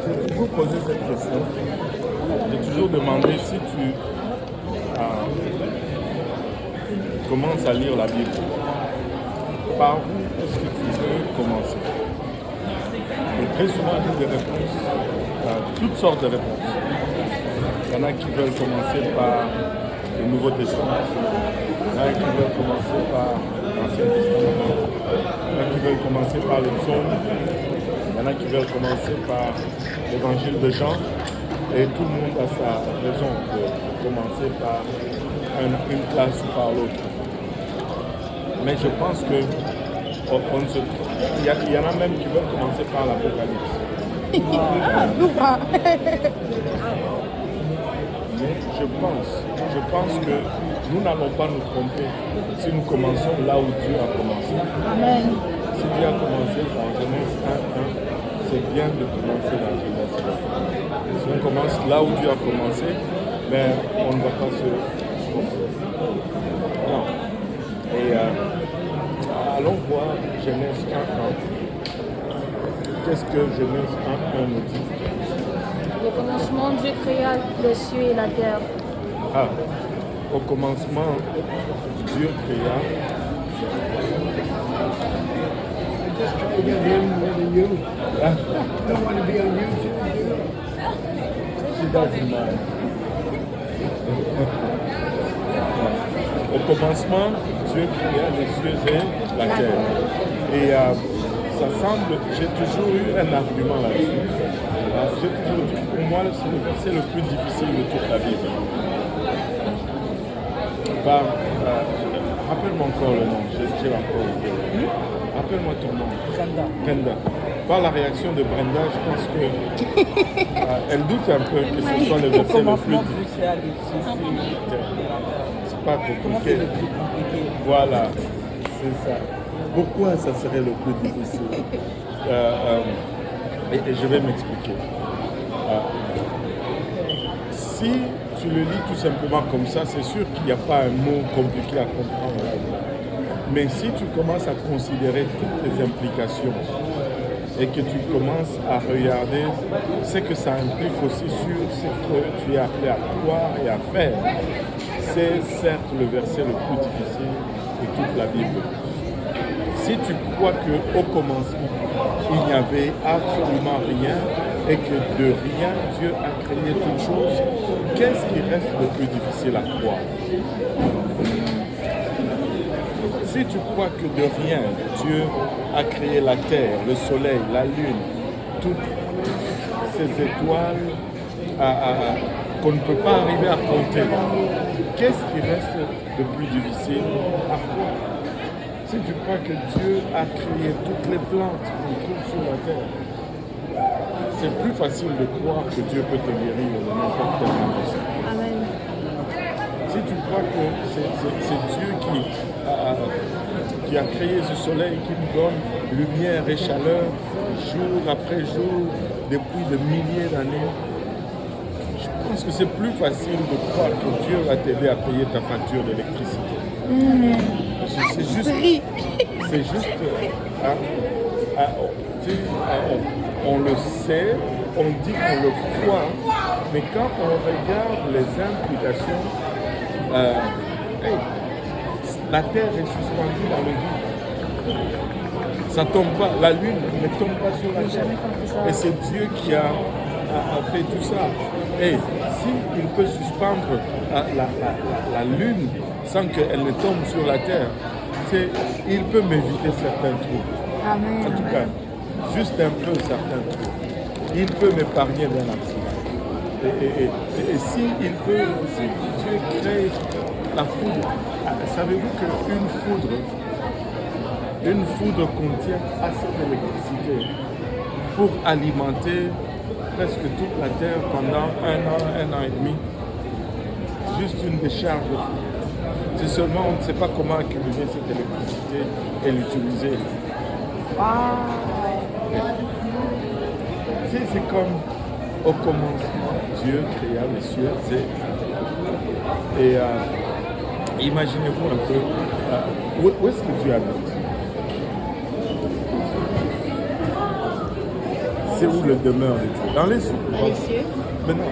J'ai toujours posé cette question. J'ai toujours demandé si tu commences à lire la Bible, par où est-ce que tu veux commencer? Et très souvent, j'ai des réponses, toutes sortes de réponses. Il y en a qui veulent commencer par le Nouveau Testament, il y en a qui veulent commencer par l'Ancien Testament, il y en a qui veulent commencer par le psaume, il y en a qui veulent commencer par l'Évangile de Jean, et tout le monde a sa raison de commencer par une classe ou par l'autre. Mais je pense que il y en a même qui veulent commencer par l'Apocalypse. Mais je pense que nous n'allons pas nous tromper si nous commençons là où Dieu a commencé. Amen. Si Dieu a commencé dans Genèse 1:1, c'est bien de commencer dans Genèse 1. Si on commence là où Dieu a commencé, ben, on ne va pas se... Non. Et allons voir Genèse 1:1. Qu'est-ce que Genèse 1:1 nous dit? Au commencement, Dieu créa les cieux et la terre. Ah, au commencement, Dieu créa. You got him more than you. Ah, Don't want to be on YouTube, do you? she doesn't mind. Au commencement, Dieu créa les cieux et la terre. Et ça semble, j'ai toujours eu un argument là-dessus. J'ai toujours dit, pour moi, c'est le verset le plus difficile de toute la Bible. Rappelle-moi encore le nom, j'ai encore oublié. Rappelle-moi ton nom. Brenda. Par la réaction de Brenda, je pense que elle doute un peu que ce soit le verset le plus difficile. C'est pas compliqué. Voilà, c'est ça. Pourquoi ça serait le plus difficile? Et je vais m'expliquer. Si tu le lis tout simplement comme ça, c'est sûr qu'il n'y a pas un mot compliqué à comprendre. Mais si tu commences à considérer toutes les implications et que tu commences à regarder ce que ça implique aussi sur ce que tu es appelé à croire et à faire, c'est certes le verset le plus difficile de toute la Bible. Si tu crois qu'au commencement, il n'y avait absolument rien et que de rien, Dieu a créé toutes choses, qu'est-ce qui reste le plus difficile à croire? Si tu crois que de rien, Dieu a créé la terre, le soleil, la lune, toutes ces étoiles qu'on ne peut pas arriver à compter, qu'est-ce qui reste le plus difficile à croire? Si tu crois que Dieu a créé toutes les plantes qu'on trouve sur la terre, c'est plus facile de croire que Dieu peut te guérir de n'importe quelle maladie. Amen. Si tu crois que c'est Dieu qui a créé ce soleil qui nous donne lumière et chaleur jour après jour depuis de milliers d'années, je pense que c'est plus facile de croire que Dieu va t'aider à payer ta facture d'électricité. C'est juste, on le sait, on dit qu'on le croit, mais quand on regarde les implications, la terre est suspendue dans le vide. Ça tombe pas, la lune ne tombe pas sur la terre. Et c'est Dieu qui a fait tout ça. Et s'il peut suspendre la lune sans qu'elle ne tombe sur la terre, il peut m'éviter certains trucs. Amen. En tout cas, juste un peu certains trucs. Il peut m'épargner d'un accident. Et si Dieu crée la foudre, savez-vous qu'une foudre contient assez d'électricité pour alimenter presque toute la Terre pendant un an et demi? Juste une décharge de foudre. C'est seulement on ne sait pas comment accumuler cette électricité et l'utiliser. C'est comme au commencement, Dieu créa les cieux et la terre. Et imaginez-vous un peu, où est-ce que Dieu habite? C'est où le demeure de Dieu? Dans les cieux. Dans les cieux. Maintenant,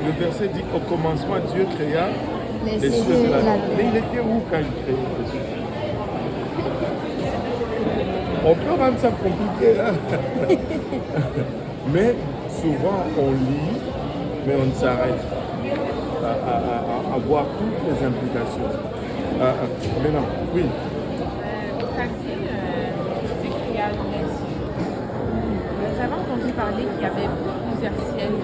le verset dit qu'au commencement, Dieu créa les cieux cieux et la et la terre. Mais il était où quand il créait les cieux? On peut rendre ça compliqué, hein? Mais souvent on lit, mais on s'arrête à voir toutes les implications. Maintenant, oui. Ça dit, Dieu créa les cieux. J'avais entendu parler qu'il y avait plusieurs ciels.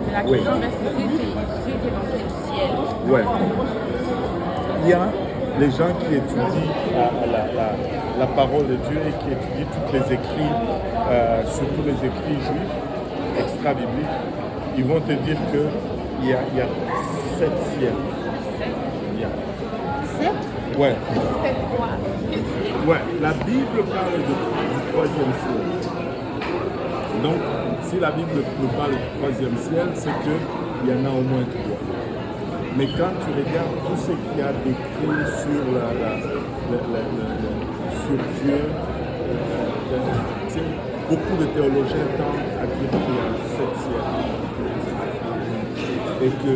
Mais la question reste posée, c'est Dieu était dans quel ciel? Ouais. Il y a les gens qui étudient la parole de Dieu et qui étudient tous les écrits, surtout les écrits juifs, extra-bibliques, ils vont te dire qu'il y a 7 ciels. Il y a. 7? Ouais. C'était quoi? Ouais, la Bible parle du 3e ciel. Donc, si la Bible nous parle du 3e ciel, c'est qu'il y en a au moins 3. Mais quand tu regardes tout ce qu'il y a décrit sur, sur Dieu, beaucoup de théologiens tendent à dire qu'il y a 7 siècles. Et que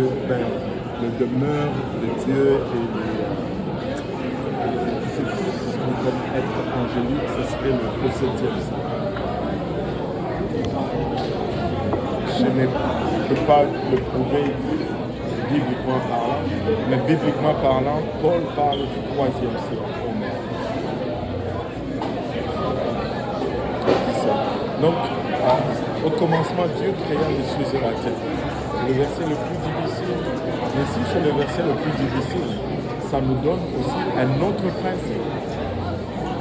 le demeure de Dieu et comme être angélique, ce serait le 7e siècle. Je ne peux pas le prouver bibliquement parlant, mais bibliquement parlant, Paul parle du 3e siècle. Donc, au commencement, Dieu créa les cieux et la terre. C'est le verset le plus difficile. Mais si c'est le verset le plus difficile, ça nous donne aussi un autre principe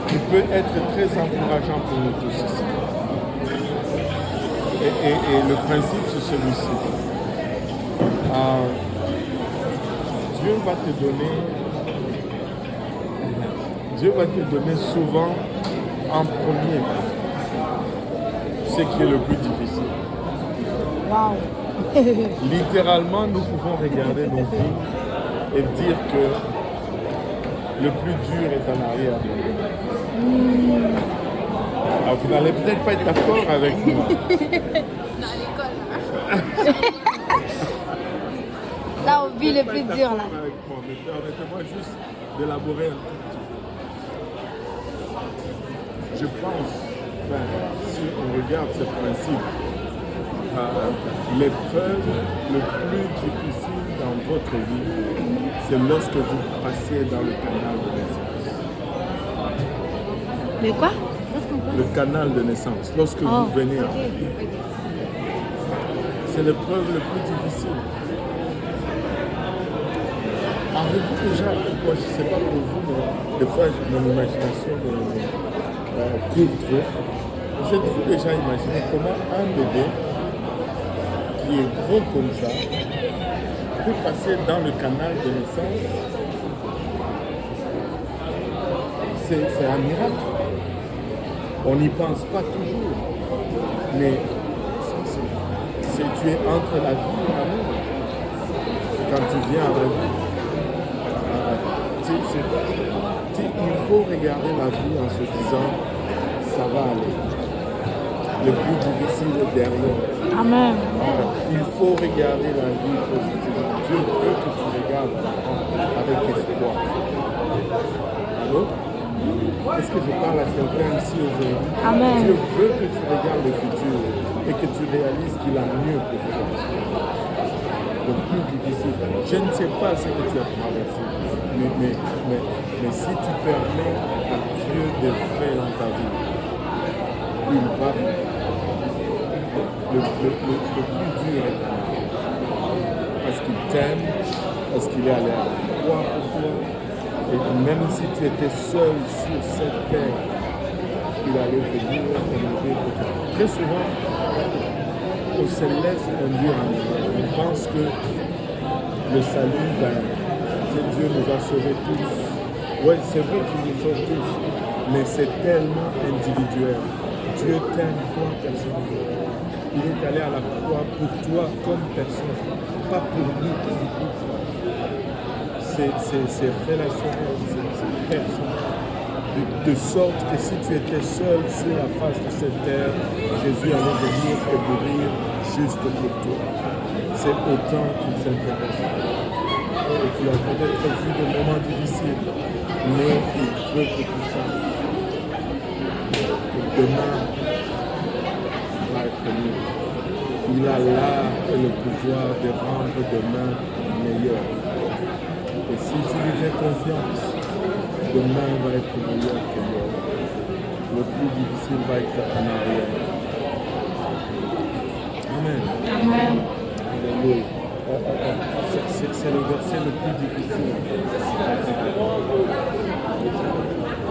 qui peut être très encourageant pour nous tous ici. Et le principe, c'est celui-ci. Dieu va te donner souvent en premier ce qui est le plus difficile. Waouh! Littéralement, nous pouvons regarder nos vies et dire que le plus dur est en arrière de nous. Alors, vous n'allez peut-être pas être d'accord avec moi. Dans l'école, Là, on vit le plus dur, là. Avec moi, mais permettez-moi juste d'élaborer un tout petit peu. Je pense, si on regarde ce principe, l'épreuve le plus difficile dans votre vie, c'est lorsque vous passez dans le canal de naissance. Mais quoi? Le canal de naissance, lorsque vous venez à vie. C'est l'épreuve le plus difficile. Avez-vous déjà, moi je ne sais pas pour vous, mais des fois mon imagination couvre trop. J'ai déjà imaginé comment un bébé qui est gros comme ça peut passer dans le canal de naissance. C'est un miracle. On n'y pense pas toujours. Mais tu es entre la vie et la mort. Quand tu viens à la vie. Il faut regarder la vie en se disant ça va aller. Le plus difficile est derrière. Amen. Il faut regarder la vie positivement. Dieu veut que tu regardes avec espoir. Allô? Est-ce que je parle à quelqu'un ici aujourd'hui? Amen. Dieu veut que tu regardes le futur et que tu réalises qu'il a mieux pour toi. Le plus difficile. Je ne sais pas ce que tu as traversé, mais si tu permets à Dieu de faire dans ta vie, il va le plus dur est parce qu'il t'aime, parce qu'il est allé à la croix pour toi. Et même si tu étais seul sur cette terre, il allait venir élever pour toi. Très souvent, on se laisse induire en erreur. On pense que le salut, Dieu nous a sauvés tous. Oui, c'est vrai qu'il nous sauve tous, mais c'est tellement individuel. Dieu t'aime toi, personne. Il est allé à la croix pour toi comme personne, pas pour nous comme groupe. C'est relationnel, c'est personnel. de sorte que si tu étais seul sur la face de cette terre, Jésus allait venir et mourir juste pour toi. C'est autant qu'il s'intéresse. Et tu as peut-être vu des moments difficiles, mais il veut que tu saches que demain va être mieux. Il a l'art et le pouvoir de rendre demain meilleur. Et si tu lui fais confiance, demain va être meilleur que hier. Le plus difficile va être en arrière. Amen. Amen. Alléluia. C'est le verset le plus difficile.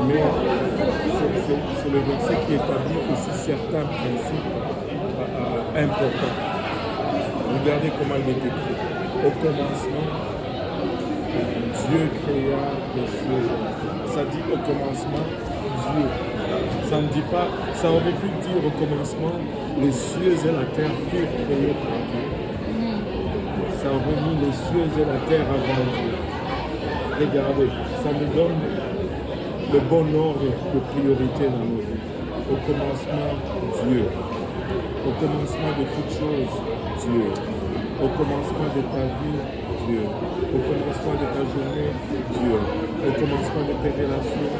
Mais c'est le verset qui établit aussi certains principes importants. Regardez comment il est écrit. Au commencement, Dieu créa les cieux. Ça dit au commencement, Dieu. Ça ne dit pas, ça aurait pu dire au commencement, les cieux et la terre furent créés par Dieu. Ça aurait mis les cieux et la terre avant Dieu. Regardez, ça nous donne le bon ordre de priorité dans nos vies. Au commencement, Dieu. Au commencement de toutes choses, Dieu. Au commencement de ta vie, Dieu. Au commencement de ta journée, Dieu. Au commencement de tes relations,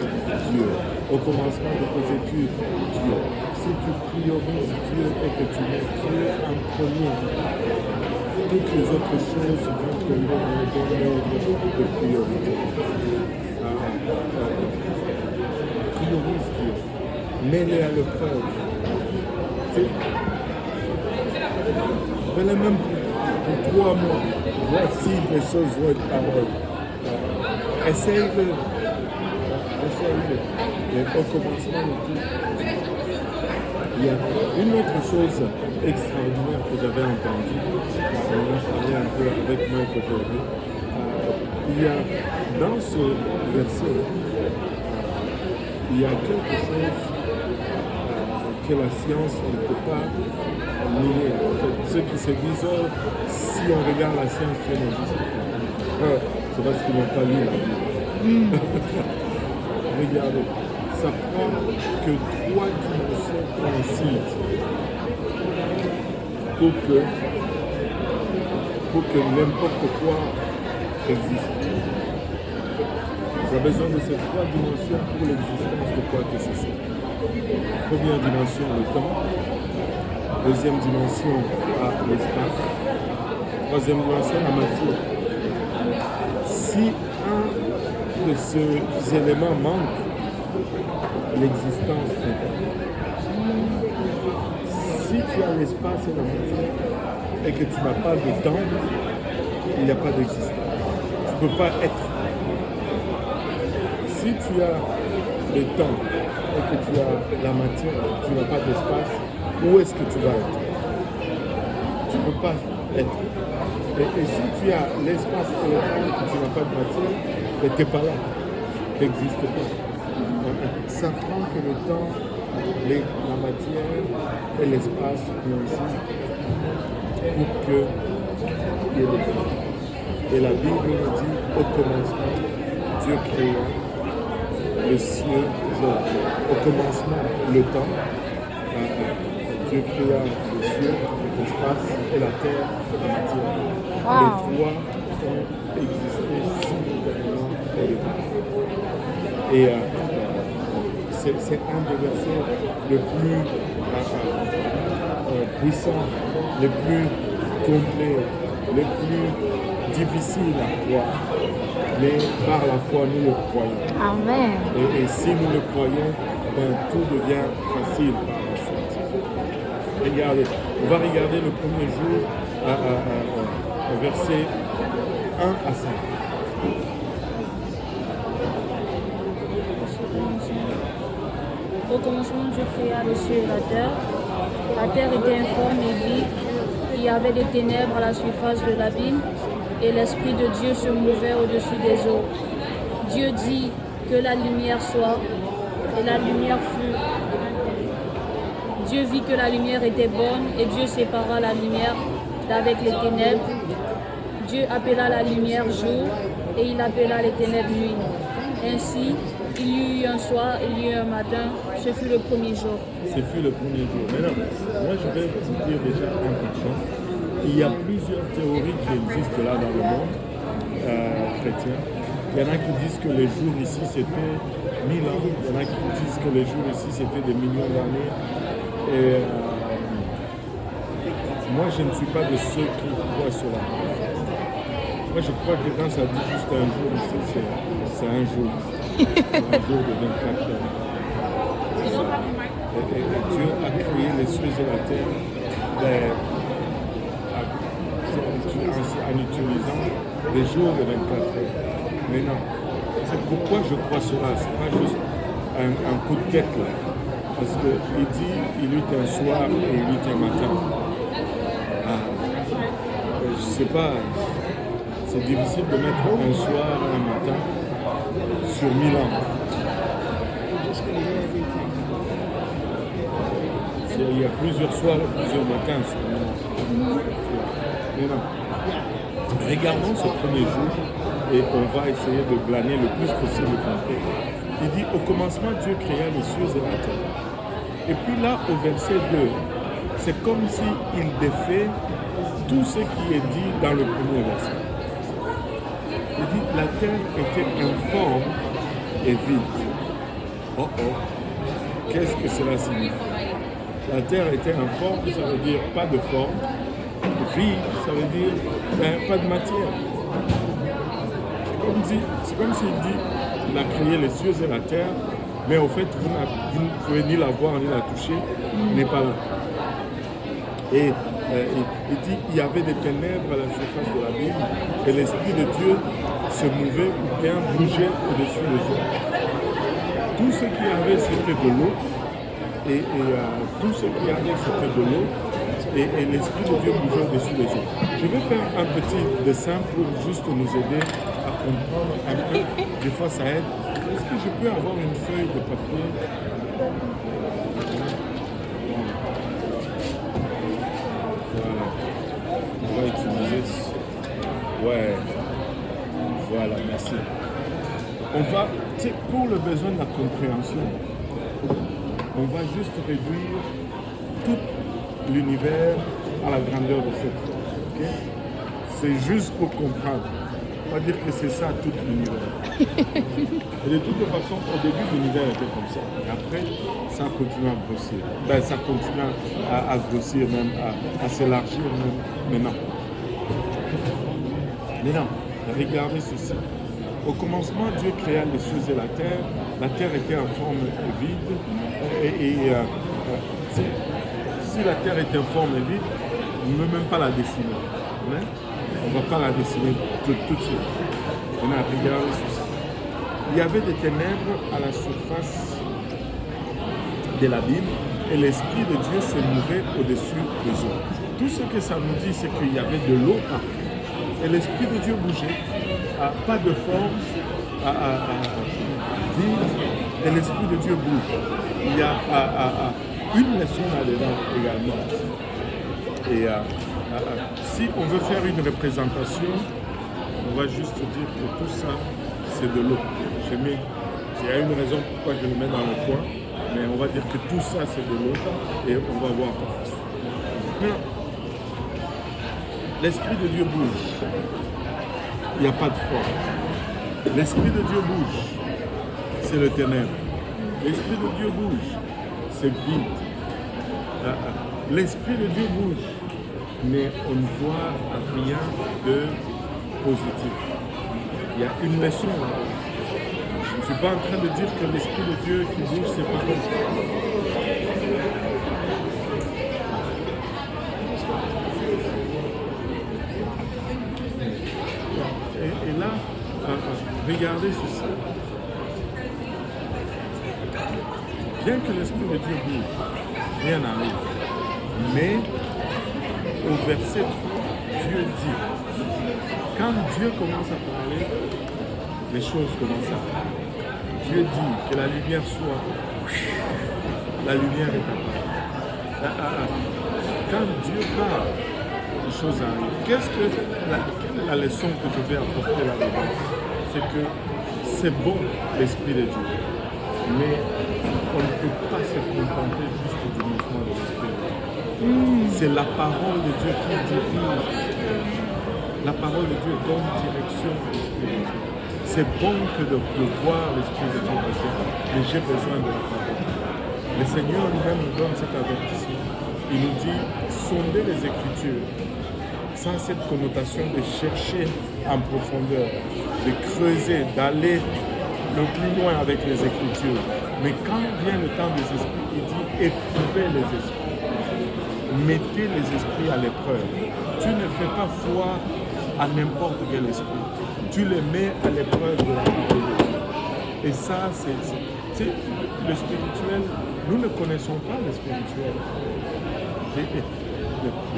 Dieu. Au commencement de tes études, Dieu. Si tu priorises Dieu et que tu mets Dieu en premier, toutes les autres choses vont tomber dans le bon ordre de priorité. Priorise Dieu. Mets-les à l'épreuve. Fais-le même pour 3 mois. Voici les choses vont être pareilles. Essaye-le. Essaye-le. Mais au commencement de tout, il y a une autre chose extraordinaire que j'avais entendue. On a parlé un peu avec Mike aujourd'hui. Il y a dans ce verset, il y a quelque chose que la science ne peut pas nier. En fait, ceux qui se disent, oh, si on regarde la science, Dieu n'existe pas. C'est parce qu'ils n'ont pas lu la Bible. Regardez, ça prend que 3 dimensions coïncident pour que n'importe quoi existe. Tu as besoin de ces 3 dimensions pour l'existence de quoi que ce soit. Première dimension, le temps. Deuxième dimension, l'espace. Troisième dimension, la matière. Si un de ces éléments manque, l'existence n'est pas. Si tu as l'espace et la matière et que tu n'as pas de temps, il n'y a pas d'existence. Tu ne peux pas être. Si tu as le temps et que tu as la matière, tu n'as pas d'espace, où est-ce que tu vas être? Tu ne peux pas être. Et si tu as l'espace et le temps et que tu n'as pas de matière, tu n'es pas là. Tu n'existes pas. Ça prend que le temps, la matière et l'espace coïncident pour que il y ait le temps. Et la Bible nous dit au commencement, Dieu créa le ciel, au commencement, le temps. Dieu créa le ciel, l'espace et la terre et la matière. Wow. Les 3 ont existé simultanément au départ. Et c'est un des versets les plus puissants, les plus complets, les plus difficiles à croire. Mais par la foi, nous le croyons. Amen. Et si nous le croyons, ben, tout devient facile par la suite. Regardez, on va regarder le premier jour, verset 1 à 5. Au commencement, Dieu créa les cieux et la terre. La terre était informe et vide. Il y avait des ténèbres à la surface de l'abîme, et l'Esprit de Dieu se mouvait au-dessus des eaux. Dieu dit que la lumière soit, et la lumière fut. Dieu vit que la lumière était bonne, et Dieu sépara la lumière d'avec les ténèbres. Dieu appela la lumière jour, et il appela les ténèbres nuit. Ainsi, Il y a eu un soir, il y a eu un matin, ce fut le premier jour. Ce fut le premier jour. Maintenant, moi je vais vous dire déjà en passant, il y a plusieurs théories qui existent là dans le monde chrétien. Il y en a qui disent que les jours ici c'était 1000 ans, il y en a qui disent que les jours ici c'était des millions d'années. Et moi je ne suis pas de ceux qui croient cela. Moi je crois que quand ça dit juste un jour ici, c'est un jour. Un jour de 24 heures. Et Dieu a créé les cieux et la terre en utilisant des jours de 24 heures. Mais non, c'est pourquoi je crois cela. Ce n'est pas juste un coup de tête là. Parce qu'il dit il eut un soir et il eut un matin. Je ne sais pas, c'est difficile de mettre un soir et un matin sur 1000 ans. Il y a plusieurs soirs et plusieurs matins sur 1000 ans. Mais non. Regardons ce premier jour et on va essayer de glaner le plus possible le contexte. Il dit au commencement Dieu créa les cieux et la terre. Et puis là au verset 2, c'est comme s'il défait tout ce qui est dit dans le premier verset. Il dit la terre était informe et vide. Oh oh, qu'est-ce que cela signifie? La terre était informe, ça veut dire pas de forme. Vide, ça veut dire pas de matière. C'est comme s'il dit il a créé les cieux et la terre, mais au fait vous ne pouvez ni la voir ni la toucher, il n'est pas là. Et il dit il y avait des ténèbres à la surface de l'abîme et l'Esprit de Dieu se mouvait ou bien bougeait au-dessus des eaux. Tout ce qu'il y avait c'était de l'eau et tout ce qu'il y avait c'était de l'eau et l'Esprit de Dieu bougeait au-dessus des eaux. Je vais faire un petit dessin pour juste nous aider à comprendre un peu. Des fois ça aide. Est-ce que je peux avoir une feuille de papier? Voilà. On va utiliser. Ouais. Voilà, merci. On va, pour le besoin de la compréhension, on va juste réduire tout l'univers à la grandeur de cette fois. Okay? C'est juste pour comprendre. On va dire que c'est ça tout l'univers. Et de toute façon, au début, l'univers était comme ça. Et après, ça continue à grossir. Ben, ça continue à grossir même, à s'élargir même maintenant. Maintenant, regardez ceci. Au commencement, Dieu créa les cieux et la terre. La terre était en forme vide. Si la terre était en forme vide, on ne peut même pas la dessiner. Hein? On ne va pas la dessiner tout de suite. Maintenant, regardez ceci. Il y avait des ténèbres à la surface de l'abîme et l'Esprit de Dieu se mouvait au-dessus des eaux. Tout ce que ça nous dit, c'est qu'il y avait de l'eau et l'Esprit de Dieu bougeait, pas de forme, vide, et l'Esprit de Dieu bouge. Il y a une leçon là-dedans également. Et si on veut faire une représentation, on va juste dire que tout ça, c'est de l'eau. Il y a une raison pourquoi je le mets dans le coin, mais on va dire que tout ça, c'est de l'eau, et on va voir par la suite. Maintenant, l'Esprit de Dieu bouge. Il n'y a pas de forme. L'Esprit de Dieu bouge. C'est le ténèbre. L'Esprit de Dieu bouge. C'est vide. L'Esprit de Dieu bouge. Mais on ne voit rien de positif. Il y a une leçon là. Je ne suis pas en train de dire que l'Esprit de Dieu qui bouge, c'est pas comme ça. Et là, regardez ceci. Bien que l'Esprit de Dieu bouge, rien n'arrive. Mais au verset 3, Dieu dit, quand Dieu commence à parler, les choses commencent à parler. Dieu dit que la lumière soit, la lumière est apparue. Quand Dieu parle, les choses arrivent. Quelle est la leçon que je vais apporter là-dedans? C'est que c'est bon l'Esprit de Dieu, mais on ne peut pas se contenter juste du mouvement de l'Esprit de Dieu. C'est la parole de Dieu qui dirige. La parole de Dieu donne direction à l'Esprit de Dieu. C'est bon que de voir l'Esprit de Dieu agir, mais j'ai besoin de la parole. Le Seigneur lui-même nous donne cet avertissement. Il nous dit, sondez les Écritures. Ça a cette connotation de chercher en profondeur, de creuser, d'aller le plus loin avec les Écritures. Mais quand vient le temps des esprits, il dit, éprouvez les esprits. Mettez les esprits à l'épreuve. Tu ne fais pas foi à n'importe quel esprit. Tu les mets à l'épreuve de la parole de Dieu. Et ça, c'est le spirituel. Nous ne connaissons pas le spirituel.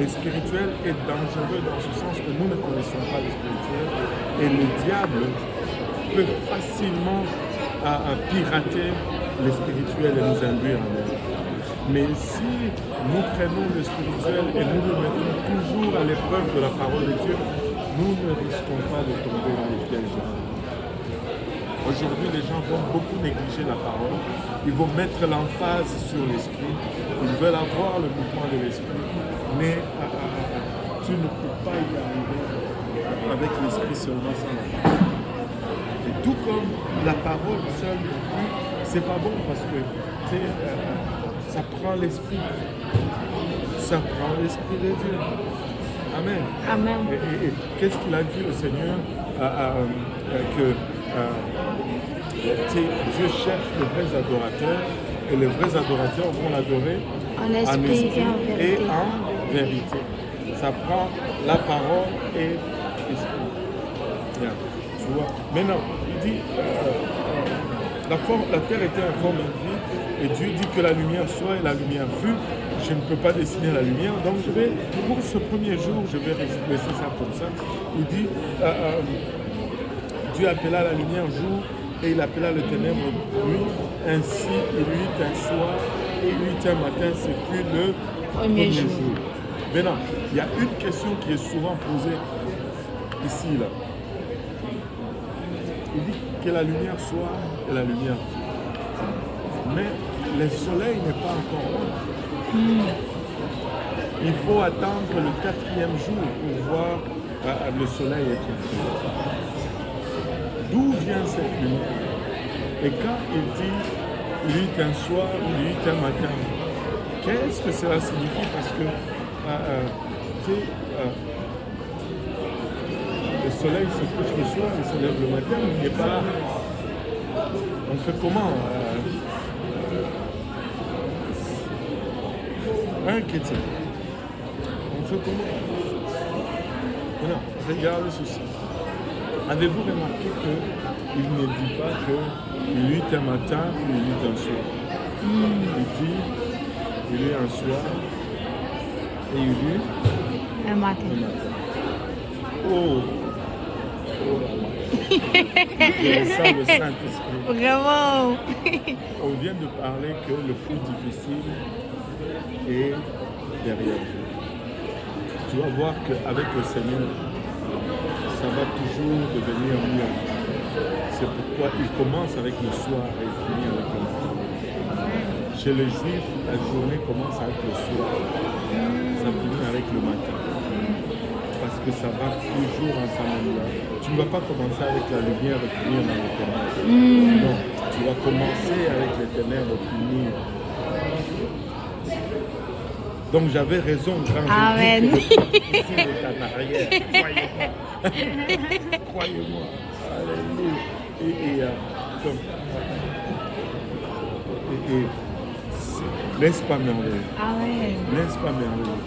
Le spirituel est dangereux dans ce sens que nous ne connaissons pas le spirituel. Et le diable peut facilement pirater le spirituel et nous induire en erreur. Mais si nous prenons le spirituel et nous le mettons toujours à l'épreuve de la parole de Dieu, nous ne risquons pas de tomber dans les pièges. Aujourd'hui, les gens vont beaucoup négliger la parole. Ils vont mettre l'emphase sur l'esprit. Ils veulent avoir le mouvement de l'esprit. Mais tu ne peux pas y arriver avec l'esprit seulement sans la parole. Et tout comme la parole seule, c'est pas bon parce que ça prend l'esprit. Ça prend l'esprit de Dieu. Amen. Amen. Et qu'est-ce qu'il a dit le Seigneur que Dieu cherche les vrais adorateurs et les vrais adorateurs vont l'adorer En esprit et en vérité. Ça prend la parole et l'esprit. Bien. Tu vois. Maintenant, il dit la terre était informe de vie et Dieu dit que la lumière soit et la lumière fut. Je ne peux pas dessiner la lumière, donc pour ce premier jour, je vais laisser ça comme ça. Il dit, Dieu appela la lumière jour et il appela le ténèbre nuit. Ainsi, il y eut un soir et il y eut un matin, ce fut le premier jour. Maintenant, il y a une question qui est souvent posée ici, là. Il dit que la lumière soit et la lumière fut. Mais le soleil n'est pas encore là. Il faut attendre le 4e jour pour voir le soleil être fait. D'où vient cette lumière? Et quand il dit il y eut un soir, il y eut un matin, qu'est-ce que cela signifie? Parce que le soleil se couche le soir, il se lève le matin, il n'est pas là. On fait comment? Un chrétien. On fait comment? Voilà, regardez ceci. Avez-vous remarqué qu'il ne dit pas qu'il y eut un matin ou il y eut un soir? Il dit il y eut un soir et il y eut un matin. Oh c'est ça le Saint-Esprit. Vraiment. On vient de parler que le plus difficile est derrière vous. Tu vas voir qu'avec le Seigneur, ça va toujours devenir mieux. C'est pourquoi il commence avec le soir et il finit avec le matin. Chez les Juifs, la journée commence avec le soir, ça finit avec le matin. Parce que ça va toujours ensemble. Tu ne vas pas commencer avec la lumière et finir dans les ténèbres. Non, tu vas commencer avec les ténèbres et finir. Donc j'avais raison quand j'ai dit que le plus difficile est en arrière. Croyez-moi. Croyez-moi. Alléluia. N'est-ce pas merveilleux? Amen. N'est-ce pas merveilleux?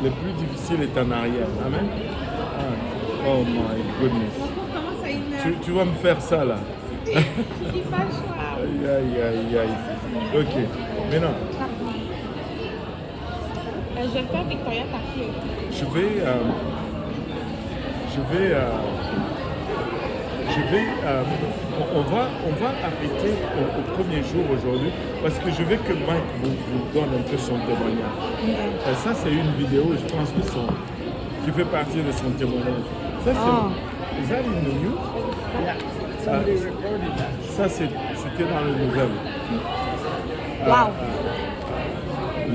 Le plus difficile est en arrière. Amen. Oh my goodness. Tu vas me faire ça là. Je suis pas choix. Aïe. Ok. Maintenant. Je vais faire Victoria Parker. On va arrêter au premier jour aujourd'hui parce que je veux que Mike vous donne un peu son témoignage. Ça c'est une vidéo, je pense, qui fait partie de son témoignage. Ça, Oh. Is that in the news? Yeah, somebody recorded that. Ça, c'était dans les nouvelles. Wow.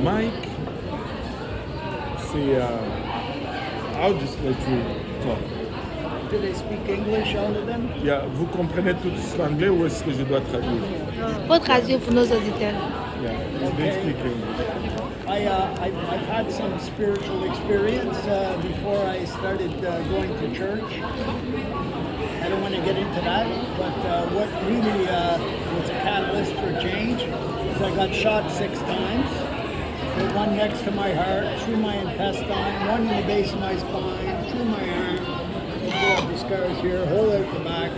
Mike, c'est... I'll just let you talk. Do they speak English, all of them? Vous comprenez tous l'anglais ou est-ce que je dois traduire? Faut traduire pour nos auditeurs. They speak English. I've had some spiritual experience before I started going to church. I don't want to get into that, but what really was a catalyst for change is I got shot 6 times. One next to my heart, through my intestine, one in the base of my spine, through my arm, go up the scars here, hole out the back,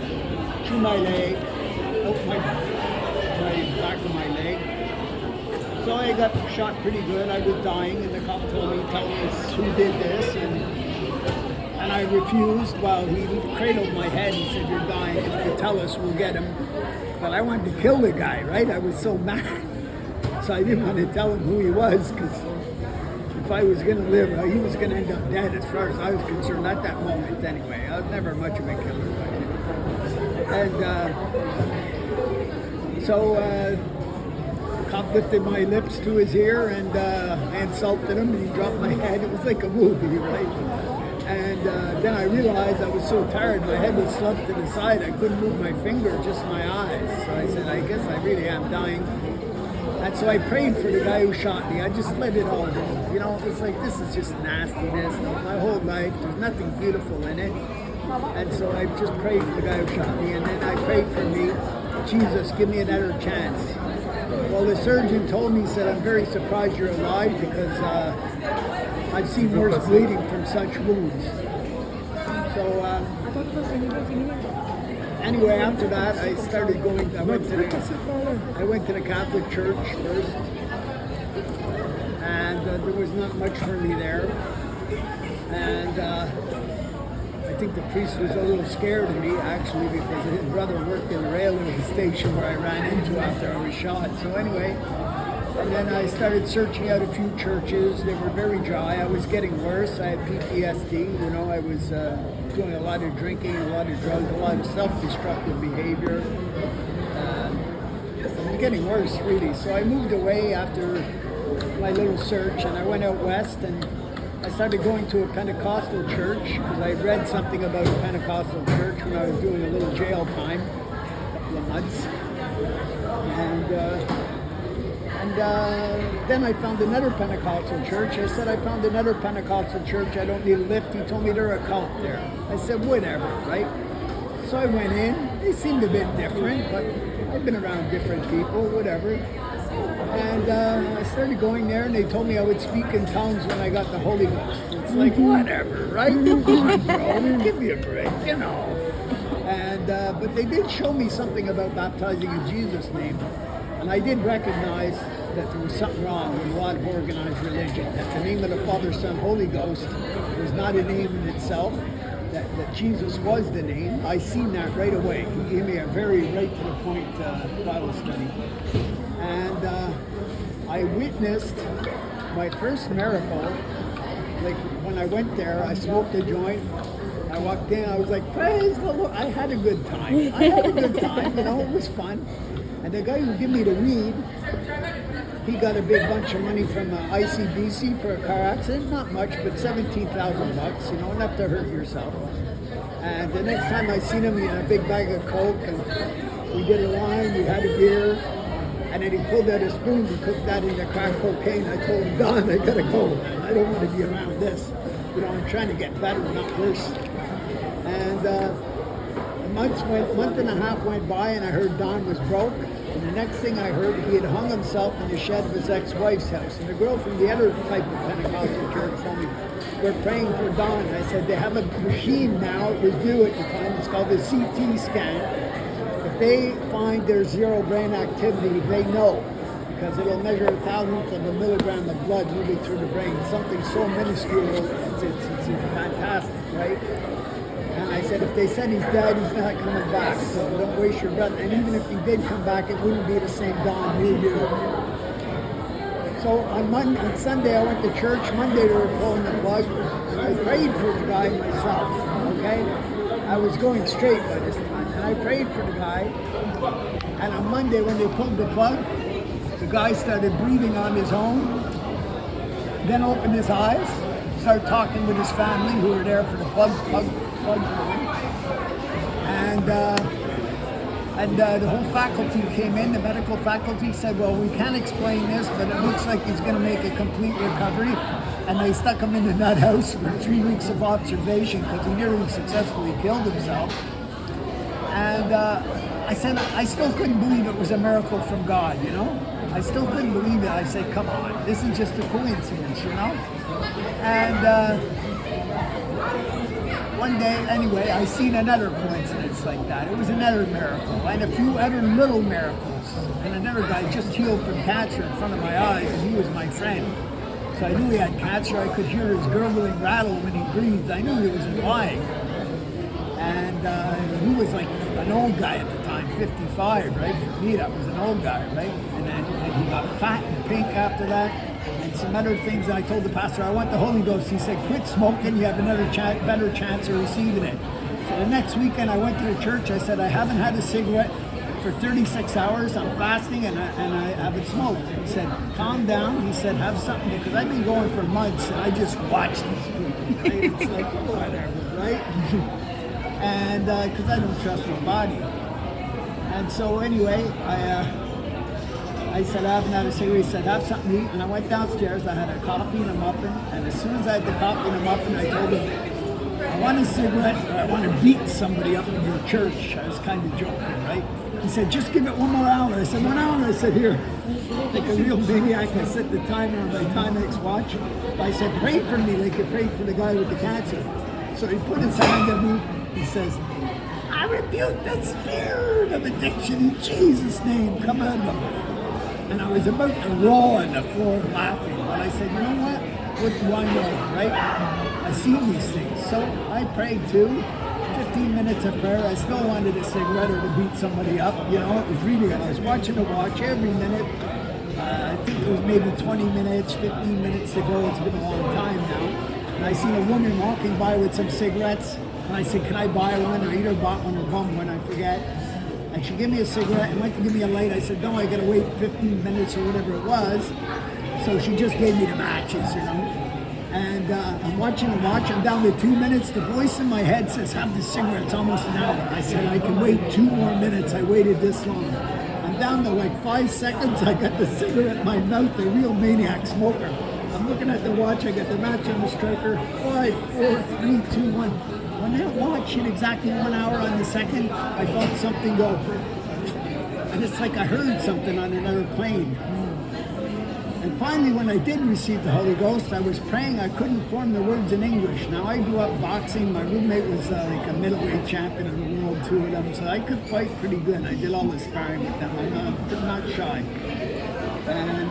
through my leg, out my back of my leg. So I got shot pretty good. I was dying, and the cop told me, tell us who did this, and I refused. Well, he cradled my head and said, you're dying. If you tell us, we'll get him. But I wanted to kill the guy, right? I was so mad. So I didn't want to tell him who he was, because if I was going to live, he was going to end up dead as far as I was concerned at that moment anyway. I was never much of a killer. And so cop lifted my lips to his ear, and I insulted him, and he dropped my head. It was like a movie, right? And then I realized I was so tired, my head was slumped to the side, I couldn't move my finger, just my eyes. So I said, I guess I really am dying. And so I prayed for the guy who shot me. I just let it all go. You know, it was like, this is just nastiness. My whole life, there's nothing beautiful in it. And so I just prayed for the guy who shot me, and then I prayed for me, Jesus, give me another chance. Well, the surgeon told me, he said, I'm very surprised you're alive, because I've seen worse bleeding from such wounds. So anyway, after that, I started going, I went to the Catholic Church first, and there was not much for me there. And I think the priest was a little scared of me, actually, because his brother worked in the railway station where I ran into after I was shot. So anyway, and then I started searching out a few churches. They were very dry. I was getting worse. I had PTSD. You know, I was doing a lot of drinking, a lot of drugs, a lot of self-destructive behavior. It was getting worse, really. So I moved away after my little search, and I went out west, and I started going to a Pentecostal church, because I read something about a Pentecostal church when I was doing a little jail time, a couple of months. And then I found another Pentecostal church. I said, I found another Pentecostal church. I don't need a lift. He told me they're a cult there. I said, whatever, right? So I went in. They seemed a bit different, but I've been around different people, whatever. And I started going there, and they told me I would speak in tongues when I got the Holy Ghost. It's like, whatever, right? Come on, bro. Give me a break, you know. And but they did show me something about baptizing in Jesus' name. And I did recognize that there was something wrong with a lot of organized religion, that the name of the Father, Son, Holy Ghost was not a name in itself, that Jesus was the name. I seen that right away. He gave me a very right-to-the-point Bible study. And I witnessed my first miracle. Like, when I went there, I smoked a joint. I walked in, I was like, praise the Lord. I had a good time. You know, it was fun. And the guy who gave me the weed, he got a big bunch of money from ICBC for a car accident. Not much, but 17,000 bucks, you know, enough to hurt yourself. And the next time I seen him, he had a big bag of Coke, and we did a line, we had a beer, and then he pulled out a spoon and cooked that into crack cocaine. I told him, Don, I gotta go. I don't want to be around this. You know, I'm trying to get better, not worse. And a month and a half went by, and I heard Don was broke. And the next thing I heard, he had hung himself in the shed of his ex-wife's house. And the girl from the other type of Pentecostal church told me, we're praying for Don. And I said, they have a machine now, it was new at the time, it's called the CT scan. If they find there's zero brain activity, they know, because it'll measure 1,000th of a milligram of blood moving through the brain. Something so minuscule, it's fantastic, right? And I said, if they said he's dead, he's not coming back, so don't waste your breath. And even if he did come back, it wouldn't be the same Don you knew. So on Sunday, I went to church. Monday, they were pulling the plug. I prayed for the guy myself. okay? I was going straight by this time. And I prayed for the guy. And on Monday, when they pulled the plug, the guy started breathing on his own, then opened his eyes, started talking with his family who were there for the plug pulling. And the whole faculty came in, the medical faculty said, well, we can't explain this, but it looks like he's going to make a complete recovery. And they stuck him in the nut house for 3 weeks of observation because he nearly successfully killed himself. And I said, I still couldn't believe it was a miracle from God, you know? I still couldn't believe it. I said, come on, this is just a coincidence, you know? And one day, anyway, I seen another coincidence like that. It was another miracle, and a few other little miracles. And another guy just healed from cancer in front of my eyes, and he was my friend. So I knew he had cancer. I could hear his gurgling rattle when he breathed. I knew he wasn't lying. And he was like an old guy at the time, 55, right? For me, that was an old guy, right? And he got fat and pink after that. And some other things that I told the pastor, I want the Holy Ghost. He said, quit smoking, you have another better chance of receiving it. So the next weekend I went to the church, I said, I haven't had a cigarette for 36 hours, I'm fasting and I haven't smoked. He said, calm down. He said, have something, because I've been going for months and I just watch these people. Right? It's like, whatever, right? And because I don't trust my body. And so anyway, I said, I haven't had a cigarette. He said, have something to eat. And I went downstairs. I had a coffee and a muffin. And as soon as I had the coffee and a muffin, I told him, I want a cigarette, or I want to beat somebody up in your church. I was kind of joking, right? He said, just give it 1 more hour. I said, 1 hour? I said, here. Like a real maniac, I set the timer on my Timex watch. I said, pray for me like you prayed for the guy with the cancer. So he put his hand on me. He says, I rebuke that spirit of addiction in Jesus' name. Come out of him. And I was about to roll on the floor laughing. But I said, you know what? What do I know, right? I see these things. So I prayed too. 15 minutes of prayer. I still wanted a cigarette or to beat somebody up. You know, it was really good. I was watching the watch every minute. I think it was maybe 20 minutes, 15 minutes to go. It's been a long time now. And I seen a woman walking by with some cigarettes. And I said, can I buy one? I either bought one or bummed one, I forget. And she gave me a cigarette and went to give me a light. I said, no, I gotta wait 15 minutes or whatever it was. So she just gave me the matches, you know. And I'm watching the watch. I'm down to 2 minutes. The voice in my head says, have the cigarette. It's almost an hour. I said, I can wait 2 more minutes. I waited this long. I'm down to like 5 seconds. I got the cigarette in my mouth, a real maniac smoker. I'm looking at the watch. I got the match on the striker. 5, 4, 3, 2, 1. When that watch hit exactly 1 hour on the second, I felt something go. And it's like I heard something on another plane. And finally, when I did receive the Holy Ghost, I was praying. I couldn't form the words in English. Now, I grew up boxing. My roommate was like a middleweight champion of the world, 2 of them. So I could fight pretty good. I did all the sparring with them. I'm not shy. And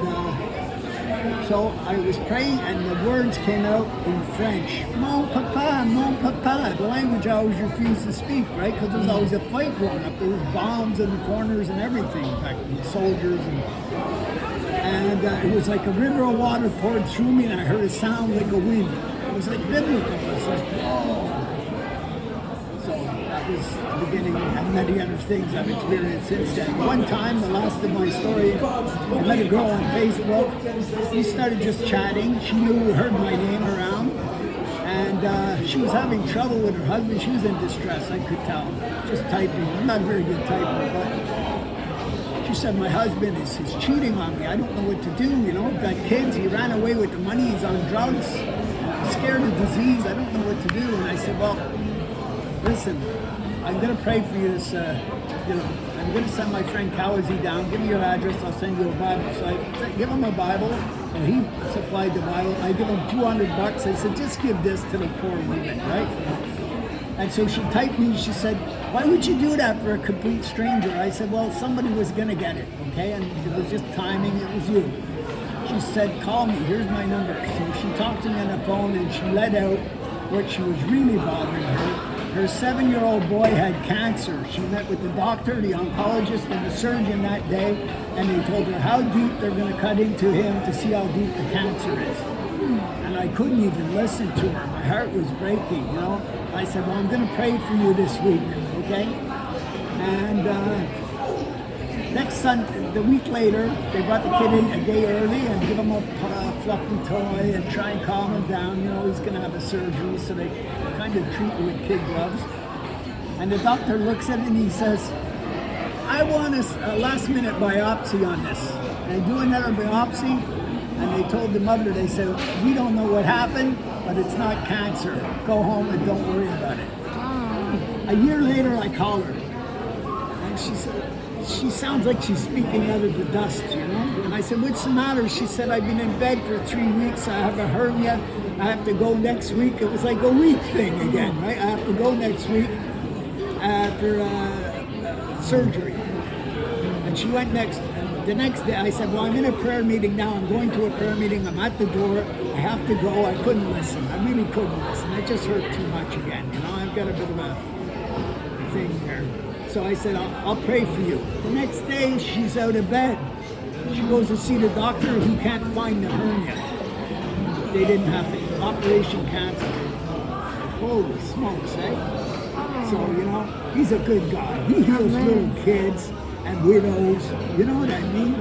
so I was praying, and the words came out in French. Mon papa, the language I always refused to speak, right? Because there was always a fight going up. There was bombs in the corners and everything, in fact, and soldiers. And it was like a river of water poured through me, and I heard a sound like a wind. It was like biblical. It was like, oh. So that was the beginning, and many other things I've experienced since then. One time, the last of my story, I met a girl on Facebook. We started just chatting. She heard my name around, and she was having trouble with her husband. She was in distress, I could tell. Just typing. I'm not a very good typer, but she said, my husband is cheating on me. I don't know what to do. You know, I've got kids. He ran away with the money. He's on drugs. I'm scared of disease. I don't know what to do. And I said, well, listen, I'm going to pray for you this, I'm going to send my friend Kawazi down. Give me your address. I'll send you a Bible. So I give him a Bible, and he supplied the Bible. I give him $200. I said, just give this to the poor women, right? And so she typed me, she said, why would you do that for a complete stranger? I said, well, somebody was going to get it, okay? And it was just timing, it was you. She said, call me, here's my number. So she talked to me on the phone, and she let out what she was really bothering her. Her 7-year-old boy had cancer. She met with the doctor, the oncologist, and the surgeon that day, and they told her how deep they're going to cut into him to see how deep the cancer is. And I couldn't even listen to her. My heart was breaking, you know. I said, well, I'm going to pray for you this week, okay? And next Sunday, the week later, they brought the kid in a day early and give him a fluffy toy and try and calm him down. You know, he's going to have a surgery, so they kind of treat you with kid gloves. And the doctor looks at it and he says, I want a last-minute biopsy on this. And they do another biopsy, and they told the mother, they said, we don't know what happened, but it's not cancer. Go home and don't worry about it. A year later, I call her, and she said, she sounds like she's speaking out of the dust, you know? And I said, what's the matter? She said, I've been in bed for 3 weeks. I have a hernia. I have to go next week. It was like a week thing again, right? I have to go next week for surgery. And she went the next day. I said, well, I'm in a prayer meeting now. I'm going to a prayer meeting. I'm at the door. I have to go. I couldn't listen. I really couldn't listen. It just hurt too much again. You know, I've got a bit of a thing there. So I said, I'll pray for you. The next day, she's out of bed. She goes to see the doctor. He can't find the hernia. They didn't have it. Operation cancer. Holy smokes, eh? So, you know, he's a good guy. He heals little kids and widows. You know what I mean?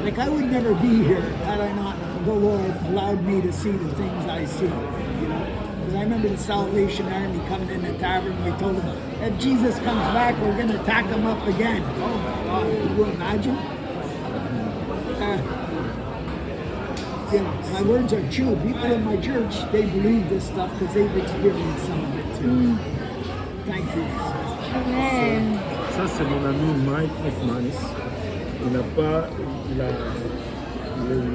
Like, I would never be here had I not, the Lord allowed me to see the things I see. You know? Because I remember the Salvation Army coming in the tavern. We told them, if Jesus comes back, we're going to attack him up again. Oh my God, can you imagine? You know, my words are true. People in my church, they believe this stuff because they've experienced some of it too. Thank you. Amen. Ça, c'est mon ami Mike McManus. Il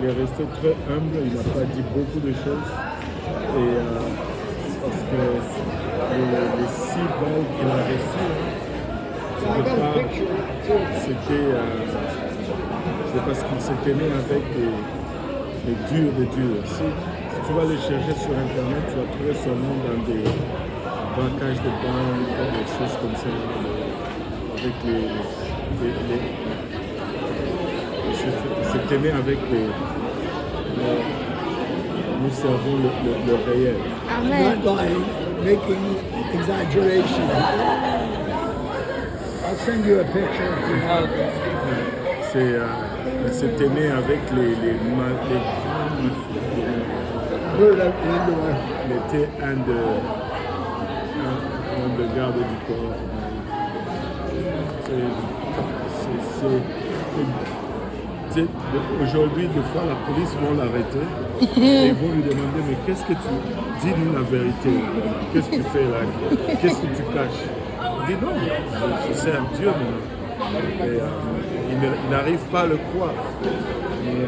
est resté très humble, il n'a pas dit beaucoup de choses. Et parce que les 6 balles qu'il a reçues, c'est parce qu'il s'était né avec des durs de durs. Si tu vas les chercher sur Internet, tu vas trouver son nom dans des braquages de banques, des choses comme ça. Avec c'était né avec nous servons le réel. I'm not lying, making exaggeration. I'll send you a picture if you have it. C'était né avec les il était un de garde du corps. Aujourd'hui, des fois, la police vont l'arrêter et ils vont lui demander, mais qu'est-ce que tu dis-nous la vérité? Qu'est-ce que tu fais là? Qu'est-ce que tu caches? Il dit non, je sers Dieu, mais il n'arrive pas à le croire. Mais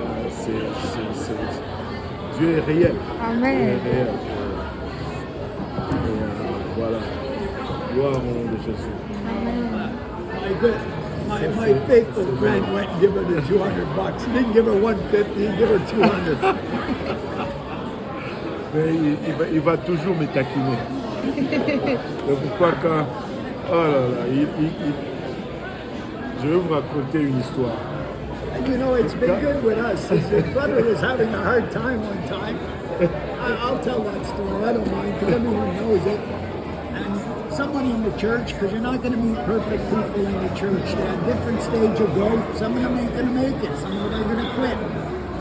Dieu est réel. Amen. Dieu est réel. Et voilà. Gloire au nom de Jésus. My faithful friend went and gave her the $200. He didn't give her $150, he gave her $200. Mais il va toujours me taquiner. Donc pourquoi quand... Oh là là, je vais vous raconter une histoire. And you know, it's been good with us. His brother was having a hard time one time. I'll tell that story, I don't mind, because everyone knows it. And someone in the church, because you're not going to meet perfect people in the church. They're at different stage of growth. Some of them ain't going to make it. Some of them are going to quit.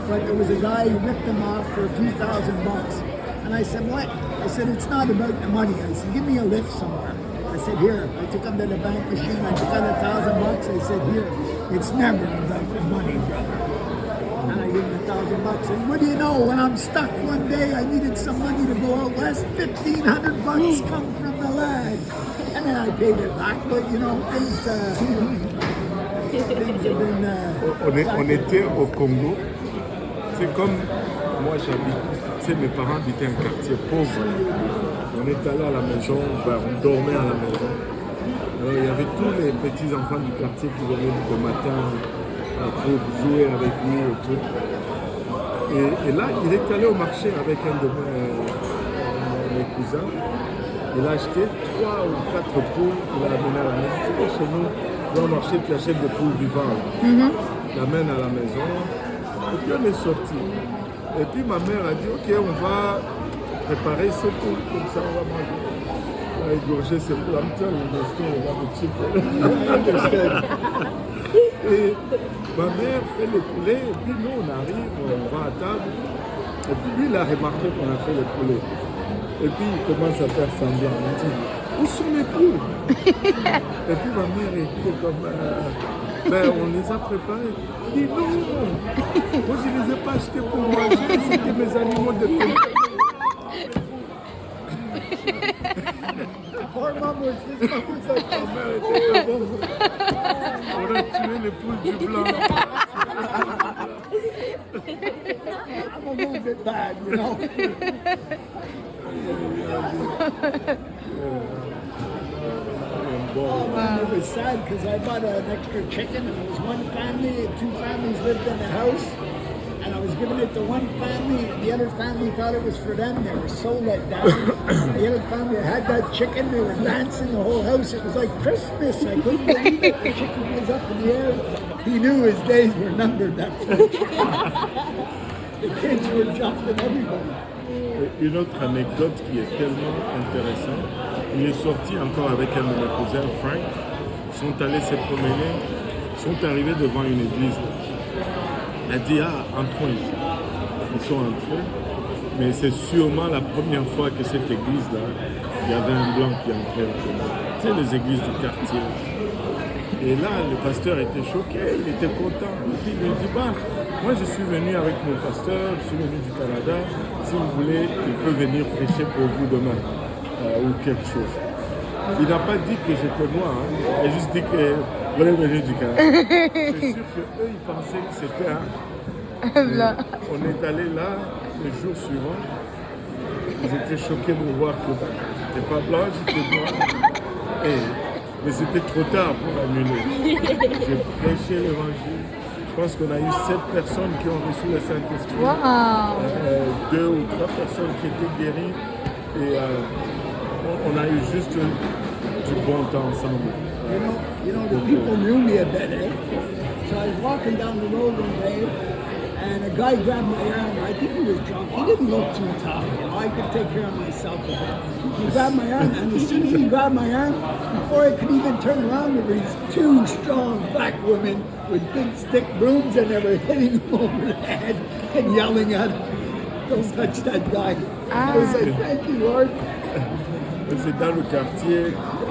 But there was a guy who ripped them off for a few $1,000. And I said, what? I said, it's not about the money. I said, give me a lift somewhere. I said, here. I took him to the bank machine. I took out $1,000. I said, here. It's never about the money, brother. And I gave him $1,000. And what do you know? When I'm stuck one day, I needed some money to go out west. $1,500 come from the lad. And then I paid it back. But you know, things have been. On était au Congo. C'est comme moi j'habite. Tu sais, mes parents habitaient un quartier pauvre. On est allé à la maison, on dormait à la maison. Alors, il y avait tous les petits enfants du quartier qui venaient le matin pour jouer avec nous et tout. Et là, il est allé au marché avec un de mes cousins. Il a acheté 3 ou 4 poules, il a amené à la maison. Tu sais, chez nous, dans le marché, tu achètes des poules vivantes. Tu l'amènes à la maison. Et puis on est sorti. Et puis ma mère a dit, ok, on va préparer ce poules, comme ça on va manger. On va égorger ces poules. I'm telling you the story about the chicken. I understood. Et ma mère fait le poulet, et puis nous on arrive, on va à table. Et puis lui il a remarqué qu'on a fait le poulet. Et puis il commence à faire semblant. Il dit, où sont mes poules? Et puis ma mère était comme, ben, on les a préparés. Il dit non, moi je ne les ai pas achetés pour manger, c'était mes animaux de compagnie. Poor mom was his mom was like, Ma mère était comme, on a tué les poules du blanc. I'm a little bit bad, you know. It was sad because I bought an extra chicken and it was one family, two families lived in the house, and I was giving it to one family. The other family thought it was for them. They were so let down. The other family had that chicken. They were dancing the whole house. It was like Christmas. I couldn't believe it. The chicken was up in the air. He knew his days were numbered. That the kids were jumping everybody. Une autre anecdote qui est tellement intéressante, il est sorti encore avec un de mes cousins, Frank, sont allés se promener, sont arrivés devant une église. Il a dit, entrons ici. Ils sont entrés, mais c'est sûrement la première fois que cette église-là, il y avait un blanc qui entrait là-dedans. Tu sais, les églises du quartier. Et là, le pasteur était choqué, il était content. Et puis il lui dit, moi je suis venu avec mon pasteur, je suis venu du Canada. Si vous voulez, il peut venir prêcher pour vous demain ou quelque chose. Il n'a pas dit que j'étais moi, il a juste dit que vous êtes venu du Canada. C'est sûr qu'eux, ils pensaient que c'était un. On est allé là le jour suivant. Ils étaient choqués de me voir que j'étais pas blanc, j'étais noir. Mais c'était trop tard pour annuler. J'ai prêché l'évangile. Je pense qu'on a eu 7 personnes qui ont reçu le Saint-Esprit. Wow. 2 ou 3 personnes qui étaient guéries. Et on a eu juste du bon temps ensemble. You know, the people knew me a bit, eh? So I was walking down the road one day, and a guy grabbed my arm. I think he was drunk. He didn't look too tough. You know, I could take care of myself a bit. He grabbed my arm, and as soon as he grabbed my arm, before I could even turn around, there were these 2 strong black women with big stick brooms, and they were hitting him over the head and yelling at him, "Don't touch that guy." I was like, "Thank you, Lord." C'est dans le quartier,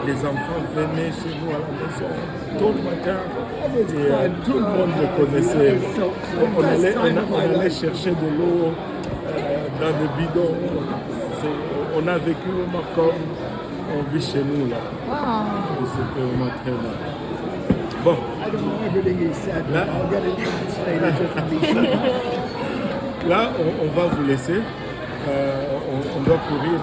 les enfants venaient chez nous à la maison tôt le matin et tout le monde le connaissait. On allait chercher de l'eau dans le bidon. On a vécu vraiment comme on vit chez nous là. Wow. C'était vraiment très mal. Bon. I don't know everything he said, but I'll get it translated just to be sure. Là, on va vous laisser. On doit courir.